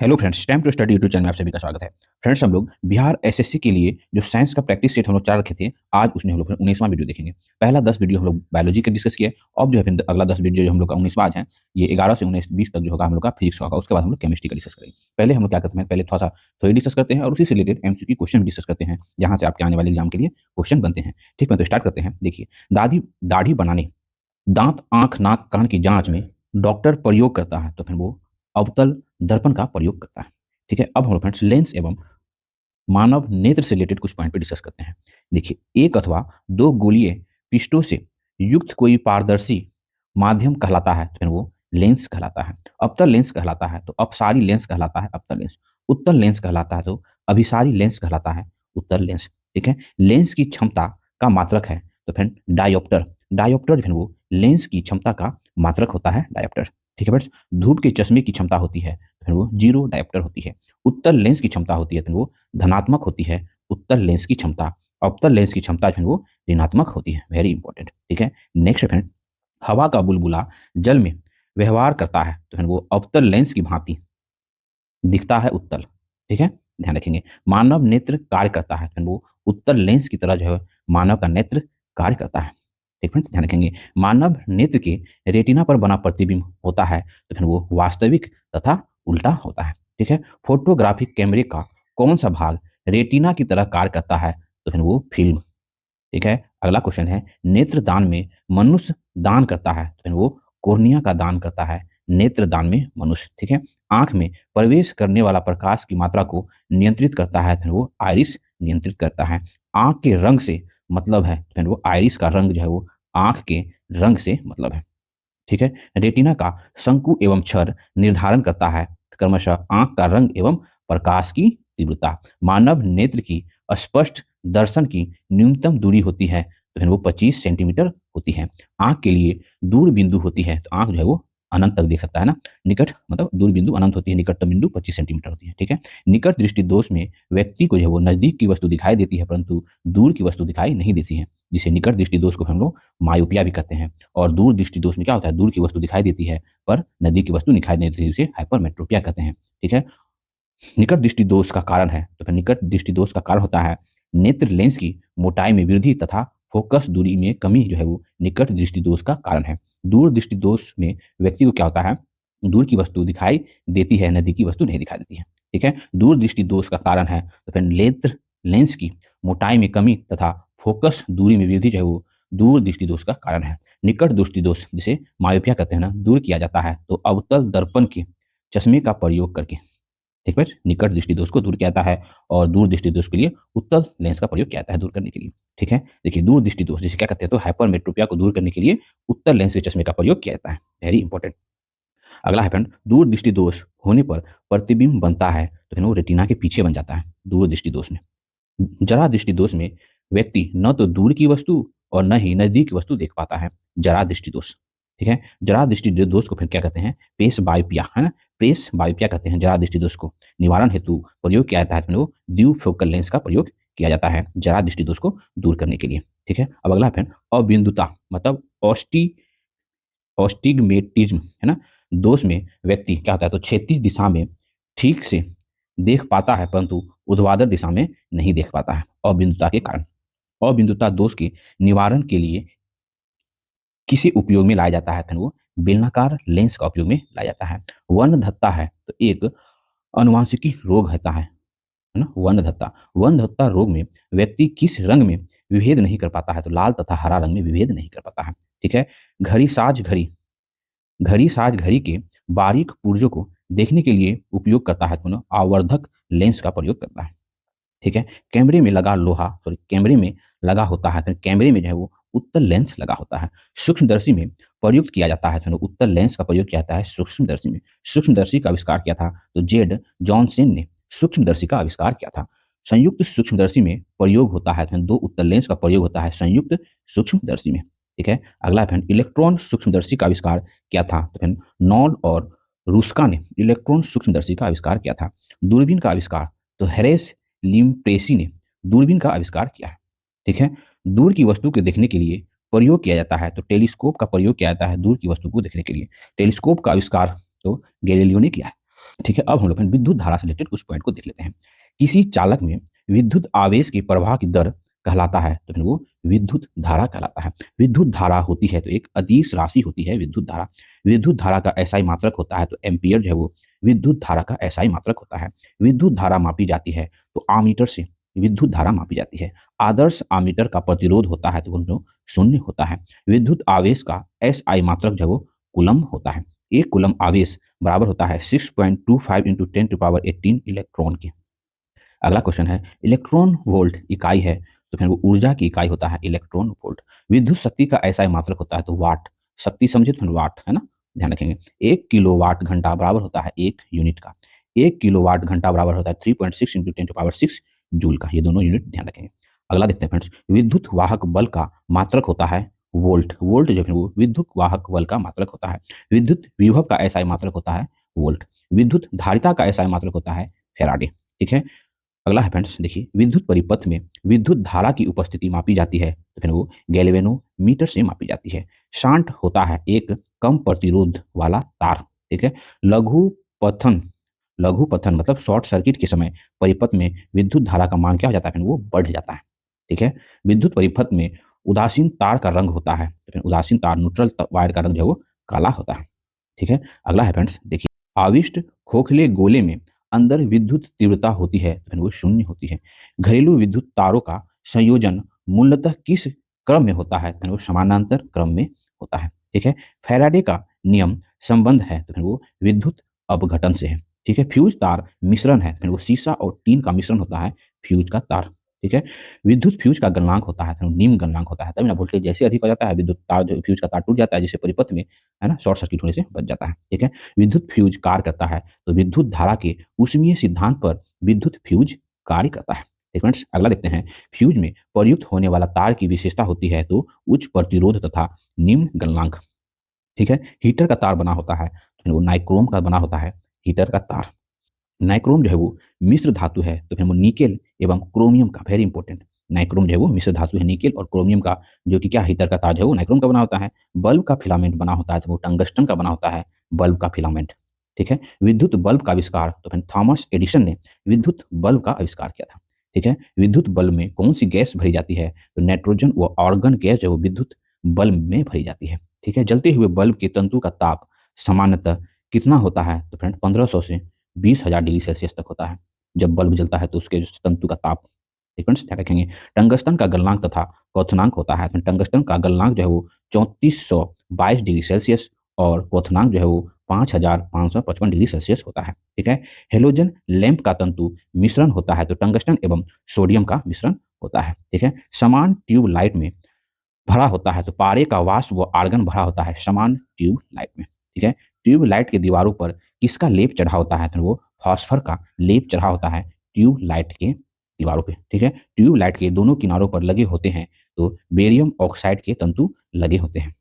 Hello friends, time to study YouTube channel में आप सभी का स्वागत है। फ्रेंड्स, हम लोग बिहार एसएससी के लिए जो साइंस का प्रैक्टिस सेट हम लोग चला रखे थे, आज उसमें हम लोग 19वां वीडियो देखेंगे। पहला 10 वीडियो हम लोग बायोलॉजी का डिस्कस किया। अब जो है फिर अगला 10 वीडियो जो हम लोग का 19वां आज है, ये 11 से 19 20 तक जो होगा हम लोग का फिजिक्स का होगा। उसके बाद हम लोग केमिस्ट्री का डिस्कस करेंगे। पहले हम लोग क्या करते हैं, पहले थोड़ा सा थ्योरी डिस्कस करते हैं और उसी से रिलेटेड एमसीक्यू क्वेश्चन भी डिस्कस करते हैं, जहां से आपके आने वाले एग्जाम के लिए क्वेश्चन बनते हैं। ठीक है, तो स्टार्ट करते हैं। देखिए, दादी दाढ़ी बनाने, दांत, आंख, नाक, कान की जांच में डॉक्टर प्रयोग करता है, तो फिर वो अवतल दर्पण का प्रयोग करता है। ठीक है, अब हम लोग फ्रेंड्स लेंस एवं मानव नेत्र से रिलेटेड कुछ पॉइंट पे डिस्कस करते हैं। देखिए, एक अथवा दो गोलीय पृष्ठों से युक्त कोई पारदर्शी माध्यम कहलाता है, तो फिर वो लेंस कहलाता है। अवतल लेंस कहलाता है तो अपसारी लेंस कहलाता है अवतल लेंस। उत्तल लेंस कहलाता है तो अभिसारी लेंस कहलाता है उत्तल लेंस। ठीक है, लेंस की क्षमता का मात्रक है तो फिर डायोप्टर। डायोप्टर फिर वो लेंस की क्षमता का मात्रक होता है डायोप्टर। ठीक है फ्रेंड्स, धूप के चश्मे की क्षमता होती है तो फिर वो जीरो डायोप्टर होती है। उत्तल लेंस की क्षमता होती है तो वो धनात्मक होती है उत्तल लेंस की क्षमता। अवतल लेंस की क्षमता जो है वो ऋणात्मक होती है। Very important. ठीक है, नेक्स्ट फ्रेंड, हवा का बुलबुला जल में व्यवहार करता है तो फिर वो अवतल लेंस की भांति दिखता है उत्तल। ठीक है, ध्यान रखेंगे। मानव नेत्र कार्य करता है तो वो उत्तल लेंस की तरह जो है मानव का नेत्र कार्य करता है। ठीक है, ध्यान रखेंगे। मानव नेत्र के रेटिना पर बना प्रतिबिंब होता है तो फिर वो वास्तविक तथा उल्टा होता है। ठीक है, फोटोग्राफिक कैमरे का कौन सा भाग रेटिना की तरह कार्य करता है, तो फिर वो फिल्म। ठीक है, अगला क्वेश्चन है, नेत्र दान में मनुष्य दान करता है तो फिर वो कोर्निया का दान करता है नेत्र दान में मनुष्य। ठीक है, आंख में प्रवेश करने वाला प्रकाश की मात्रा को नियंत्रित करता है तो फिर वो आइरिस नियंत्रित करता है। आंख के रंग से मतलब है तो फिर वो आइरिस का रंग जो है वो आंख के रंग से मतलब है। ठीक है, रेटिना का शंकु एवं क्षर निर्धारण करता है क्रमशः आंख का रंग एवं प्रकाश की तीव्रता। मानव नेत्र की स्पष्ट दर्शन की न्यूनतम दूरी होती है तो फिर वो 25 सेंटीमीटर होती है। आंख के लिए दूर बिंदु होती है तो आंख जो है वो अनंत तक देख सकता है ना। निकट मतलब दूर बिंदु अनंत होती है, निकटतम बिंदु 25 सेंटीमीटर होती है। ठीक है, निकट दृष्टि दोष में व्यक्ति को जो है वो नजदीक की वस्तु दिखाई देती है परंतु दूर की वस्तु दिखाई नहीं देती है, जिसे निकट दृष्टि दोष को हम लोग मायोपिया भी कहते हैं। और दूर दृष्टि दोष में क्या होता है, दूर की वस्तु दिखाई देती है पर नजदीक की वस्तु दिखाई नहीं देती, उसे हाइपरमेट्रोपिया कहते हैं। ठीक है, निकट दृष्टि दोष का कारण है तो फिर निकट दृष्टि दोष का कारण होता है नेत्र लेंस की मोटाई में वृद्धि तथा फोकस दूरी में कमी जो है वो निकट दृष्टि दोष का कारण है। दूर दृष्टि दोष में व्यक्ति को क्या होता है, दूर की वस्तु दिखाई देती है, नजदीक की वस्तु नहीं दिखाई देती है। ठीक है, दूर दृष्टि दोष का कारण है तो फिर नेत्र लेंस की मोटाई में कमी तथा फोकस दूरी में वृद्धि जो है वो दूर दृष्टि दोष का कारण है। निकट दृष्टि दोष जिसे मायोपिया कहते हैं ना, दूर किया जाता है तो अवतल दर्पण के चश्मे का प्रयोग करके। ठीक है, निकट दृष्टि दोष को दूर किया जाता है और दूर दृष्टि दोष के लिए उत्तल लेंस का प्रयोग किया जाता है दूर करने के लिए। ठीक है, देखिए दूर दृष्टि दोष जिसे क्या कहते हैं, तो हाइपरमेट्रोपिया को दूर करने के लिए उत्तल लेंस के चश्मे का प्रयोग किया जाता है। Very important. अगला है फ्रेंड, दूर दृष्टि दोष होने पर प्रतिबिंब बनता है तो फिर वो रेटिना के पीछे बन जाता है दूर दृष्टि दोष में। जरा दृष्टि दोष में व्यक्ति न तो दूर की वस्तु और न ही नजदीक की वस्तु देख पाता है, जरा दृष्टि दोष। ठीक है, जरा दृष्टि दोष को फिर क्या कहते हैं, पेश बायोपिया, है ना, प्रेस बायोपिया कहते हैं जरा दृष्टि दोष को। निवारण हेतु प्रयोग किया जाता है तो वो ड्यूफोकल लेंस का प्रयोग किया जाता है जरा दृष्टि दोष को दूर करने के लिए। ठीक है, अब अगला फिर अबिंदुता मतलब ऑस्टिग्मेटिज्म, है ना, दोष में व्यक्ति क्या होता है, तो क्षैतिज दिशा में ठीक से देख पाता है परंतु ऊर्ध्वाधर दिशा में नहीं देख पाता है अबिंदुता के कारण। अबिंदुता दोष के निवारण के लिए किसी उपयोग में लाया जाता है, फिर वो बेलनाकार लेंस का उपयोग में लाया जाता है। वर्णधत्ता है तो एक अनुवांशिकी रोग होता है ना, वर्णधत्ता। वर्णधत्ता रोग में व्यक्ति किस रंग में विभेद नहीं कर पाता है, तो लाल तथा हरा रंग में विभेद नहीं कर पाता है। ठीक है, घड़ी साज घड़ी घड़ी साज घड़ी के बारीक पुर्जों को देखने के लिए उपयोग करता है, तो आवर्धक लेंस का प्रयोग करता है। ठीक है, कैमरे में लगा लोहा, सॉरी कैमरे में लगा होता है, तो कैमरे में जो है वो उत्तल लेंस लगा होता है। सूक्ष्मदर्शी में प्रयुक्त किया जाता है, तो उत्तल लेंस का प्रयोग किया जाता है सूक्ष्मदर्शी में। सूक्ष्मदर्शी का आविष्कार किया था तो जेड जॉनसन ने सूक्ष्मदर्शी का आविष्कार किया था। संयुक्त सूक्ष्मदर्शी में प्रयोग होता है, तो दो उत्तल लेंस का प्रयोग होता है संयुक्त सूक्ष्मदर्शी में। ठीक है, अगला फिर इलेक्ट्रॉन सूक्ष्मदर्शी का आविष्कार किया था तो फिर नॉन और रूस्का ने इलेक्ट्रॉन सूक्ष्मदर्शी का आविष्कार किया था। दूरबीन का आविष्कार तो हेरेस लिम्प्रेसी ने दूरबीन का आविष्कार किया है। ठीक है, दूर की वस्तु को देखने के लिए प्रयोग किया जाता है तो टेलीस्कोप का प्रयोग किया जाता है दूर की वस्तु को देखने के लिए। टेलीस्कोप का आविष्कार तो गैलीलियो ने किया है। ठीक है, अब हम लोग विद्युत धारा से रिलेटेड कुछ पॉइंट को देख लेते हैं। किसी चालक में विद्युत आवेश की प्रवाह की दर कहलाता है तो फिर वो विद्युत धारा कहलाता है। विद्युत धारा होती है तो एक अदिश राशि होती है विद्युत धारा। विद्युत धारा का एसआई मात्रक होता है तो एम्पियर जो है वो विद्युत धारा का एसआई मात्रक होता है। विद्युत धारा मापी जाती है तो आमीटर से विद्युत धारा मापी जाती है। आदर्श आमीटर का प्रतिरोध होता है तो वो शून्य होता है। विद्युत आवेश का एसआई मात्रक जो है वो कूलम होता है। एक कूलम आवेश बराबर होता है 6.25 into 10 to the power 18 electron के। अगला क्वेश्चन है इलेक्ट्रॉन वोल्ट इकाई है तो फिर वो ऊर्जा की इकाई होता है इलेक्ट्रॉन वोल्ट। विद्युत शक्ति का ऐसा मात्रक होता है तो वाट। शक्ति समझे तो फिर वाट है ना, ध्यान रखेंगे। 1 किलोवाट घंटा बराबर होता है 1 यूनिट का। 1 किलोवाट घंटा बराबर होता है 3.6 into 10 to the power 6 joule का। ये दोनों यूनिट ध्यान रखेंगे। अगला देखते हैं फ्रेंड्स, विद्युत वाहक बल का मात्रक होता है वोल्ट। वोल्ट जो है वो विद्युत वाहक बल का मात्रक होता है। विद्युत विभव का ऐसा मात्रक होता है वोल्ट। विद्युत धारिता का ऐसा मात्रक होता है फैराडे। ठीक है, अगला है फ्रेंड्स, देखिए विद्युत परिपथ में विद्युत धारा की उपस्थिति मापी जाती है तो फिर वो गैल्वेनोमीटर से मापी जाती है। शांट होता है एक कम प्रतिरोध वाला तार। ठीक है, लघु पथन, लघु पथन मतलब शॉर्ट सर्किट के समय परिपथ में विद्युत धारा का मान क्या हो जाता है, फिर वो बढ़ जाता है। ठीक है, विद्युत परिपथ में उदासीन तार का रंग होता है तो फिर उदासीन तार न्यूट्रल वायर का रंग जो है वो काला होता है। ठीक है, अगला है फ्रेंड्स, देखिए आविष्ट खोखले गोले में अंदर विद्युत तीव्रता होती है तो फिर वो शून्य होती है। घरेलू विद्युत तारों का संयोजन मूलतः किस क्रम में होता है, तो फिर वो समानांतर क्रम में होता है। ठीक है, फैराडे का नियम संबंध है तो फिर वो विद्युत अपघटन से है। ठीक है, फ्यूज तार मिश्रण है तो फिर वो सीसा और टीन का मिश्रण होता है फ्यूज का तार। ठीक है, विद्युत फ्यूज का गलनांक होता है तो निम्न गलनांक होता है, तभी ना वोल्टेज जैसे अधिक हो जाता है विद्युत तार जो फ्यूज का तार टूट जाता है जिससे परिपथ में है ना शॉर्ट सर्किट होने से बच जाता है। ठीक है, विद्युत फ्यूज कार्य करता है तो विद्युत धारा के ऊष्मीय सिद्धांत पर विद्युत फ्यूज कार्य करता है। ठीक है फ्रेंड्स, अगला देखते हैं, फ्यूज में प्रयुक्त होने वाला तार की विशेषता होती है तो उच्च प्रतिरोध तथा निम्न गलनांक। ठीक है, हीटर का तार बना होता है तो वो नाइक्रोम का बना होता है हीटर का तार। नाइक्रोम जो है वो मिश्र धातु है तो फिर वो निकेल एवं क्रोमियम का, वेरी इंपॉर्टेंट, नाइक्रोम जो है वो मिश्र धातु है निकेल और क्रोमियम का, जो कि क्या हीटर का तार जो है वो नाइक्रोम का बना होता है। बल्ब का फिलामेंट बना होता है तो वो टंगस्टन का बना होता है बल्ब का फिलामेंट। ठीक है, विद्युत बल्ब का आविष्कार तो फिर थॉमस एडिसन ने विद्युत बल्ब का आविष्कार किया था। ठीक है, विद्युत बल्ब में कौन सी गैस भरी जाती है, तो नाइट्रोजन व आर्गन गैस जो है वो विद्युत बल्ब में भरी जाती है। ठीक है, जलते हुए बल्ब के तंतु का ताप सामान्यतः कितना होता है, तो फ्रेंड 1500 से 20,000 डिग्री सेल्सियस तक होता है। जब बल्ब जलता है तो उसके जो तंतु का ताप, फ्रेंड्स ध्यान रखेंगे। टंगस्टन का गलनांक तथा क्वथनांक होता है तो टंगस्टन का गलनांक जो है वो 3422 डिग्री सेल्सियस और क्वथनांक जो है वो 5555 डिग्री सेल्सियस होता है। ठीक है, हेलोजन लैंप का तंतु मिश्रण होता है तो टंगस्टन एवं सोडियम का मिश्रण होता है। ठीक है, समान ट्यूब लाइट में भरा होता है तो पारे का वाष्प व आर्गन भरा होता है समान ट्यूब लाइट में। ठीक है, ट्यूब लाइट के दीवारों पर किसका लेप चढ़ा होता है, तो वो फॉस्फर का लेप चढ़ा होता है ट्यूब लाइट के दीवारों पे। ठीक है, ट्यूब लाइट के दोनों किनारों पर लगे होते हैं तो बेरियम ऑक्साइड के तंतु लगे होते हैं।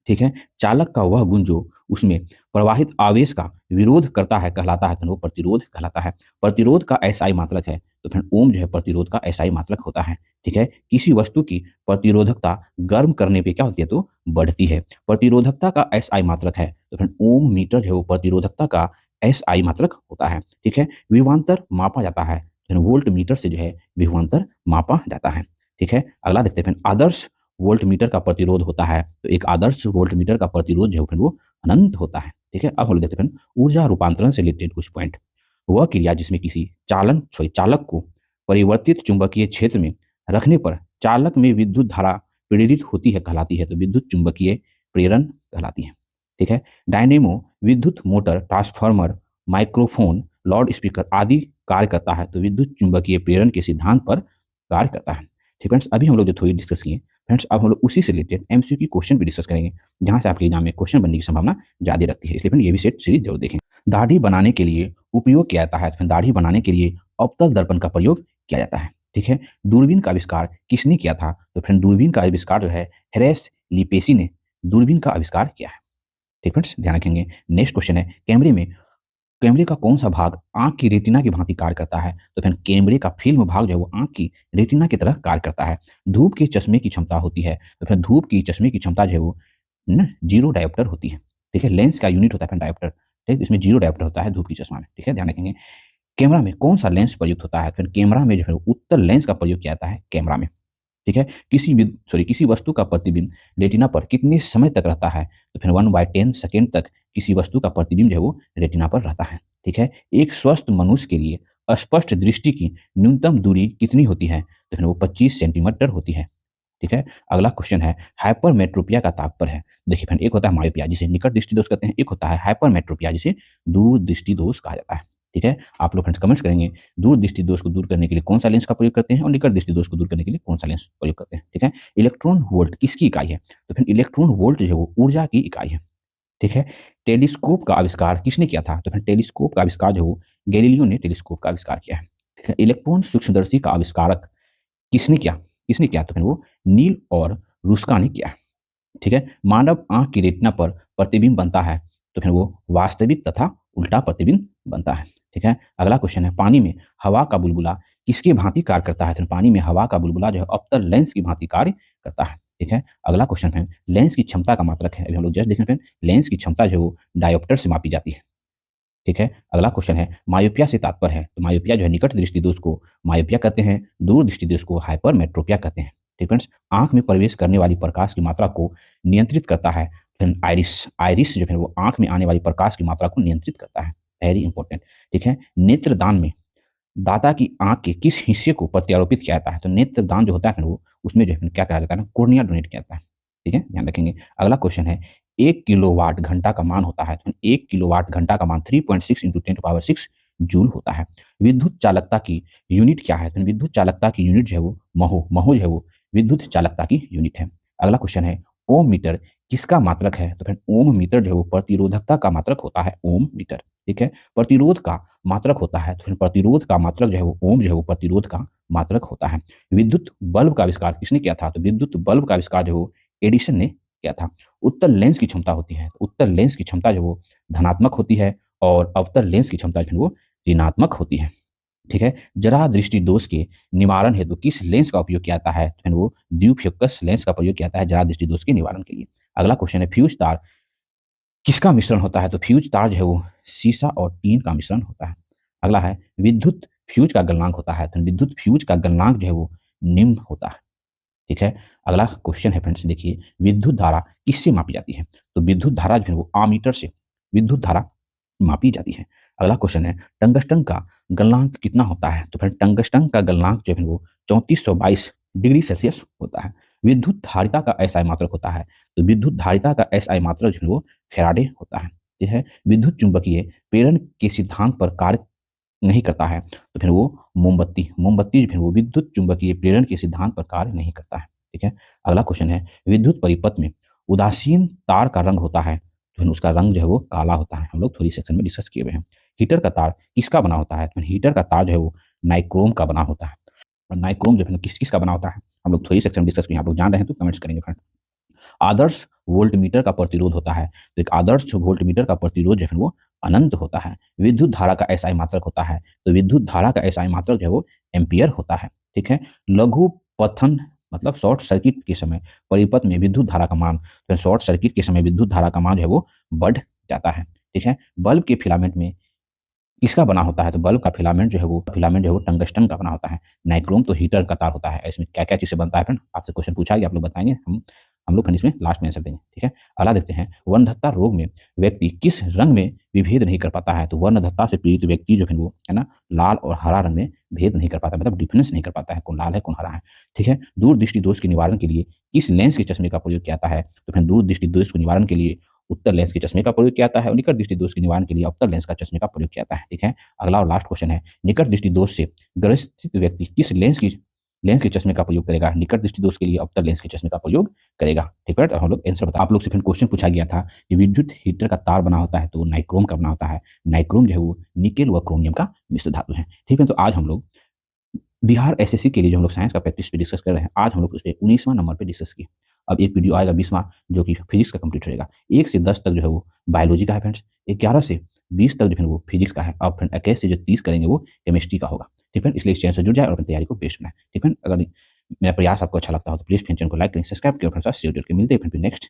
ठीक है, चालक का वह गुण जो उसमें प्रवाहित आवेश का विरोध करता है कहलाता है तो वो प्रतिरोध कहलाता है। प्रतिरोध का एसआई मात्रक है तो फिर ओम जो है प्रतिरोध का एसआई मात्रक होता है। ठीक है, किसी वस्तु की प्रतिरोधकता गर्म करने पे क्या होती है, तो बढ़ती है। प्रतिरोधकता का एसआई मात्रक है तो फिर ओम मीटर जो है वो प्रतिरोधकता का एसआई मात्रक होता है। ठीक है, विभवांतर मापा जाता है फिर वोल्ट मीटर से जो है विभवांतर मापा जाता है। ठीक है, अगला देखते हैं फिर आदर्श वोल्ट मीटर का प्रतिरोध होता है तो एक आदर्श वोल्ट मीटर का प्रतिरोध जो है फिर वो अनंत होता है। ठीक है, अब हम लोग देखते हैं ऊर्जा रूपांतरण से रिलेटेड कुछ पॉइंट। वह क्रिया जिसमें किसी चालक को परिवर्तित चुंबकीय क्षेत्र में रखने पर चालक में विद्युत धारा प्रेरित होती है कहलाती है तो विद्युत चुंबकीय प्रेरण कहलाती है। ठीक है, डायनेमो विद्युत motor, transformer, microphone, loud speaker आदि कार्य करता है तो विद्युत चुंबकीय प्रेरण के सिद्धांत पर कार्य करता है। ठीक फ्रेंड्स, अभी हम लोग जो थोड़ी डिस्कस किए फ्रेंड्स, अब हम लोग उसी से रिलेटेड एमसीक्यू क्वेश्चन भी डिस्कस करेंगे जहां से आपके एग्जाम में क्वेश्चन बनने की संभावना ज्यादा रहती है, इसलिए फ्रेंड ये भी सेट सीरीज जरूर देखें। दाढ़ी बनाने के लिए उपयोग किया जाता है तो दाढ़ी बनाने के लिए अवतल दर्पण का प्रयोग किया जाता है। ठीक है, दूरबीन का आविष्कार किसने किया था, तो फ्रेंड दूरबीन का आविष्कार जो है हेरेस लिपेसी ने दूरबीन का आविष्कार किया है। ठीक फ्रेंड्स, ध्यान रखेंगे। नेक्स्ट क्वेश्चन है, कैमरे का कौन सा भाग आंख की रेटिना की भांति कार्य करता है, तो फिर कैमरे का फिल्म भाग जो है वो आंख की रेटिना की तरह कार्य करता है। धूप के चश्मे की क्षमता होती है तो फिर धूप की चश्मे की क्षमता जो है वो जीरो डायोप्टर होती है। ठीक है, लेंस का यूनिट होता है फिर डायोप्टर। ठीक, इसमें जीरो डायोप्टर होता है धूप की चश्मा में। ठीक है, ध्यान रखेंगे। कैमरा में कौन सा लेंस प्रयुक्त होता है? फिर कैमरा में जो है उत्तल लेंस का प्रयोग किया जाता है कैमरा में। ठीक है, किसी वस्तु का प्रतिबिंब रेटिना पर कितने समय तक रहता है? तो फिर 1/10 सेकेंड तक किसी वस्तु का प्रतिबिंब जो है वो रेटिना पर रहता है। ठीक है, एक स्वस्थ मनुष्य के लिए स्पष्ट दृष्टि की न्यूनतम दूरी कितनी होती है? तो फिर वो 25 सेंटीमीटर होती है। ठीक है, अगला क्वेश्चन है हाइपरमेट्रोपिया का तात्पर्य है। देखिए फ्रेंड, एक होता है मायोपिया जिसे निकट दृष्टि दोष कहते हैं, एक होता है हाइपरमेट्रोपिया जिसे दूर दृष्टि दोष कहा जाता है। ठीक है, आप लोग फ्रेंड्स कमेंट्स करेंगे दूर दृष्टि दोष को दूर करने के लिए कौन सा लेंस का प्रयोग करते हैं और निकट दृष्टि दोष को दूर करने के लिए कौन सा लेंस प्रयोग करते हैं। ठीक है, इलेक्ट्रॉन वोल्ट किसकी इकाई है? तो फिर इलेक्ट्रॉन वोल्ट जो है वो ऊर्जा की इकाई है। ठीक है, टेलीस्कोप का आविष्कार किसने किया था? तो फिर टेलीस्कोप का आविष्कार जो गैलीलियो ने टेलीस्कोप का आविष्कार किया है। ठीक है, इलेक्ट्रॉन सूक्ष्मदर्शी का आविष्कारक किसने किया? तो फिर वो नील और रुस्का ने किया। ठीक है, मानव आंख की रेटिना पर प्रतिबिंब बनता है तो फिर वो वास्तविक तथा उल्टा प्रतिबिंब बनता है। ठीक है, अगला क्वेश्चन है पानी में हवा का बुलबुला किसके भांति कार्य करता है? तो पानी में हवा का बुलबुला जो है अवतल लेंस की भांति कार्य करता है। ठीक है, अगला क्वेश्चन है लेंस की क्षमता का मात्रक है। अभी हम लोग जस्ट देखें लेंस की क्षमता जो है वो डायोप्टर से मापी जाती है। ठीक है, अगला क्वेश्चन है मायोपिया से तात्पर्य है। तो मायोपिया जो है निकट दृष्टि दोष को मायोपिया कहते हैं, दूर दृष्टि दोष को हाइपरमेट्रोपिया कहते हैं। ठीक फ्रेंड्स, आंख में प्रवेश करने वाली प्रकाश की मात्रा को नियंत्रित करता है फिर आइरिस जो है वो आंख में आने वाली प्रकाश की मात्रा को नियंत्रित करता है। Very important. ठीक है, नेत्रदान में दाता की आंख के किस हिस्से को प्रत्यारोपित किया जाता है? तो नेत्रदान जो होता है वो उसमें जो है क्या कहा जाता है ना, कोर्निया डोनेट किया जाता है। ठीक है, ध्यान रखेंगे। अगला क्वेश्चन है 1 किलोवाट घंटा का मान होता है। तो 1 किलोवाट घंटा का मान 3.6 × 10⁶ जूल होता है। विद्युत चालकता की यूनिट क्या है? तो विद्युत चालकता की यूनिट जो है वो महो जो है वो विद्युत चालकता की यूनिट है। अगला क्वेश्चन है ओम मीटर किसका मात्रक है? तो फिर ओम मीटर जो है वो प्रतिरोधकता का मात्रक होता है ओम मीटर। ठीक है, प्रतिरोध का मात्रक होता है तो फिर प्रतिरोध का मात्रक जो है वो ओम जो है वो प्रतिरोध का मात्रक होता है। विद्युत बल्ब का आविष्कार किसने किया था? तो विद्युत बल्ब का आविष्कार जो एडिसन ने किया था। उत्तल लेंस की क्षमता होती है, उत्तल लेंस की क्षमता जो वो धनात्मक होती है और अवतल लेंस की क्षमता जो वो ऋणात्मक होती है। ठीक है, जरा दृष्टि दोष के निवारण हेतु किस लेंस का उपयोग किया जाता है? तो फिर वो ड्यूफोकस लेंस का प्रयोग किया जाता है जरा दृष्टि दोष के निवारण के लिए। अगला क्वेश्चन है फ्यूज तार किसका मिश्रण होता है? तो फ्यूज तार जो है वो सीसा और टीन का मिश्रण होता है। अगला है विद्युत फ्यूज का गलनांक होता है। तो विद्युत फ्यूज का गलनांक जो है वो निम्न होता है। ठीक है, अगला क्वेश्चन है फ्रेंड्स देखिए विद्युत धारा किससे मापी जाती है? तो विद्युत धारा जो है वो आमीटर से विद्युत धारा मापी जाती है। अगला क्वेश्चन है टंगस्टन का गलनांक कितना होता है? तो फिर टंगस्टन का गलनांक जो है वो 3422 डिग्री सेल्सियस होता है। विद्युत धारिता का एसआई मात्रक होता है। तो विद्युत धारिता का एसआई मात्रक जो है वो फैराडे होता है। ठीक है, विद्युत चुंबकीय प्रेरण के सिद्धांत पर कार्य नहीं करता है तो फिर वो मोमबत्ती फिर वो विद्युत चुंबकीय प्रेरण के सिद्धांत पर कार्य नहीं करता है। ठीक है, अगला क्वेश्चन है विद्युत परिपथ में उदासीन तार का रंग होता है तो फिर उसका रंग जो है वो काला होता है। हम लोग थोड़ी सेक्शन में डिस्कस किए हुए हैं। हीटर का तार किसका बना होता है? तो हीटर का तार जो है वो नाइक्रोम का बना होता है। और नाइक्रोम जो है किस किस का बना होता है हम लोग थोड़ी सेक्शन में डिस्कस किए। आप लोग जान रहे हैं तो कमेंट्स करेंगे फ्रेंड। आदर्श वोल्टमीटर का प्रतिरोध होता है। तो एक आदर्श वोल्टमीटर का प्रतिरोध जो है वो अनंत होता है। विद्युत धारा का एसआई मात्रक होता है। तो विद्युत धारा का एसआई मात्रक जो है वो एम्पियर होता है। ठीक है, लघु पथन मतलब शॉर्ट सर्किट के समय परिपथ में विद्युत धारा का मान तो शॉर्ट सर्किट के समय विद्युत धारा का मान जो है वो बढ़ जाता है। ठीक है, बल्ब के फिलामेंट में किसका बना होता है? तो बल्ब का फिलामेंट जो है वो टंगस्टन का बना होता है। नाइक्रोम तो हीटर का तार होता है। इसमें क्या क्या चीज़ से बनता है फ्रेंड आपसे क्वेश्चन पूछा गया, आप लोग बताएंगे, हम लोग फिर इसमें लास्ट में आंसर देंगे। ठीक है, अगला देखते हैं वर्णधत्ता रोग में व्यक्ति किस रंग में विभेद नहीं कर पाता है? तो वर्णधत्ता से पीड़ित व्यक्ति जो है वो है ना लाल और हरा रंग में भेद नहीं कर पाता, मतलब डिफरेंस नहीं कर पाता है कौन लाल है कौन हरा है। ठीक है, दूर दृष्टि दोष के निवारण के लिए किस लेंस के चश्मे का प्रयोग किया जाता है? तो फिर दूर दृष्टि दोष के निवारण के लिए उत्तर लेंस के चश्मे का प्रयोग किया जाता है और निकट दृष्टि दोष के निवारण के लिए अवतल लेंस का चश्मे का प्रयोग किया जाता है। ठीक है, अगला और लास्ट क्वेश्चन है निकट दृष्टि दोष से ग्रसित व्यक्ति किस लेंस के चश्मे का प्रयोग करेगा? निकट दृष्टि दोष के लिए अवतल लेंस के चश्मे का प्रयोग करेगा। ठीक है, हम लोग आंसर बता। आप लोग से फिर क्वेश्चन पूछा गया था कि विद्युत हीटर का तार बना होता है तो नाइक्रोम का बना होता है। नाइक्रोम जो है वो निकेल व क्रोमियम का मिश्र धातु है। ठीक है, तो आज हम लोग बिहार एसएससी के लिए जो हम लोग साइंस का प्रैक्टिस पे डिस्कस कर रहे हैं, आज हम लोग उस पर 19वां नंबर पे डिस्कस किए। अब एक वीडियो आएगा 20वां जो कि फिजिक्स का कंप्लीट रहेगा। 1 से 10 तक जो है वो बायोलॉजी का है फ्रेंड्स। 11 से 20 तक जो है वो फिजिक्स का है और फ्रेंड 21 से जो 30 करेंगे वो केमिस्ट्री का होगा। ठीक है, इसलिए इस चैनल से जुड़ जाए और अपनी तैयारी को बेस्ट बनाए। ठीक है, अगर मेरा प्रयास आपको अच्छा लगता हो तो प्लीज़ चैनल को लाइक करें, सब्सक्राइब करें, फ्रेंड्स शेयर करके मिलते हैं फिर नेक्स्ट